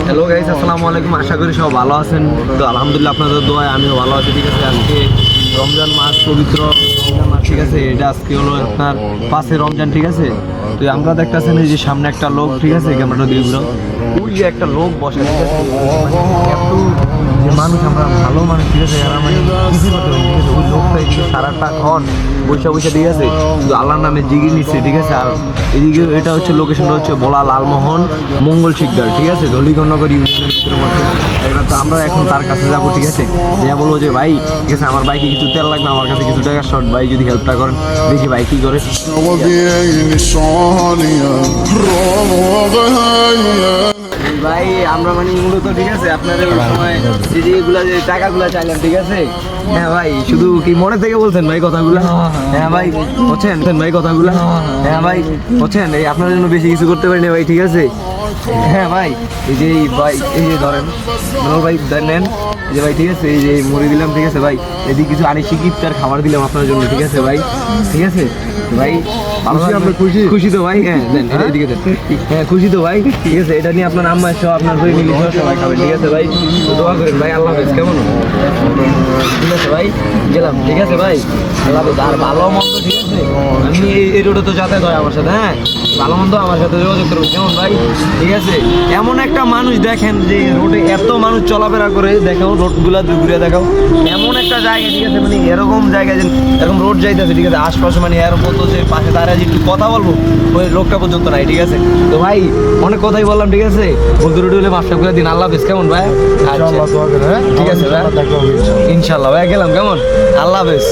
Hello guys, আসসালামু আলাইকুম। আশা করি সব ভালো আছেন। তো আলহামদুলিল্লাহ আপনাদের দোয়ায় আমিও ভালো আছি। ঠিক আছে, আজকে রমজান মাস, পবিত্র রমজান মাস। ঠিক আছে, এটা আজকে হলো আপনার 5 রমজান। ঠিক আছে, তো আমরা দেখতেছেন এই যে সামনে একটা লোক, ঠিক আছে, ক্যামেরাটা দিয়ে ঘুরো, ওই যে একটা লোক বসে। ঠিক আছে, এত যে মানুষ, আমরা ভালো মানুষ, ঠিক আছে, এরা মানে কিছু করতে পারি। ঠিক আছে, ওই লোকটা এদিকে সারাটা ঘর বৈশা বৈশা, ঠিক আছে, তো আল্লাহর নামে জিগির নিচ্ছে। ঠিক আছে, আর এদিকে এটা হচ্ছে লোকেশনটা হচ্ছে বলা লালমোহন মঙ্গল শিকদার। ঠিক আছে, দলিগণনগর ইউনিয়নের ভিতরে মধ্যে। এবার তো আমরা এখন তার কাছে যাবো। ঠিক আছে, যা বলবো যে ভাই, ঠিক আছে, আমার বাইকে কিছু তেল লাগবে, আমার কাছে কিছু টাকা শর্ট, ভাই যদি হেল্পটা করেন। দেখি ভাই কি করে। ভাই আমরা মানে মূলত, ঠিক আছে, আপনাদের ওই সময় যেগুলা যে টাকাগুলা চাইলেন, ঠিক আছে, হ্যাঁ ভাই, শুধু কি মনে থেকে বলছেন ভাই কথাগুলো? হ্যাঁ ভাই, বলছেন ভাই কথাগুলো? হ্যাঁ ভাই, বলছেন এই আপনার জন্য বেশি কিছু করতে পারিনি ভাই। ঠিক আছে, হ্যাঁ ভাই, এই যে ভাই, এই যে ধরেন ভাই, নেন এই যে ভাই। ঠিক আছে, এই যে মুড়ি দিলাম। ঠিক আছে ভাই, এদিকে কিছু আনি শিকিপ্তার খাবার দিলাম আপনার জন্য। ঠিক আছে ভাই, ঠিক আছে ভাই, খুশি তো ভাই? হ্যাঁ দেন, এদিকে দেন। হ্যাঁ খুশি তো ভাই? ঠিক আছে, এটা নিয়ে আপনার আম্মা সহ আপনার ফ্যামিলি সহ সবাই খাবেন। ঠিক আছে ভাই, দোয়া করেন ভাই। আল্লাহ হাফেজ। কেমন? ঠিক আছে ভাই, গেলাম। ঠিক আছে ভাই, আল্লাহ হাফেজ। আর ভালো মন্দ, ঠিক আছে, আমি এই রোডে তো যাতায়াত হয় আমার সাথে। হ্যাঁ, ভালো মন্দ আমার সাথে যোগাযোগ করবেন। কেমন ভাই? ঠিক আছে, এমন একটা মানুষ দেখেন যে রোডে এত মানুষ চলাফেরা করে, দেখাও রোডগুলা ঘুরে দেখাও, এমন একটা জায়গা। ঠিক আছে, মানে এরকম জায়গায় যেন এরকম রোড যাইতেছে, ঠিক আছে, আশপাশে মানে এর মতো যে পাশে দাঁড়ায় যে একটু কথা বলবো, ওই লোকটা পর্যন্ত নাই। ঠিক আছে, তো ভাই অনেক কথাই বললাম। ঠিক আছে, বলতে রোডে হলে মাফটা করে দিন। আল্লাহ হাফেজ। কেমন ভাই? আচ্ছা ঠিক আছে ভাই, ইনশাল্লাহ ভাই, গেলাম। কেমন? আল্লাহ হাফেজ।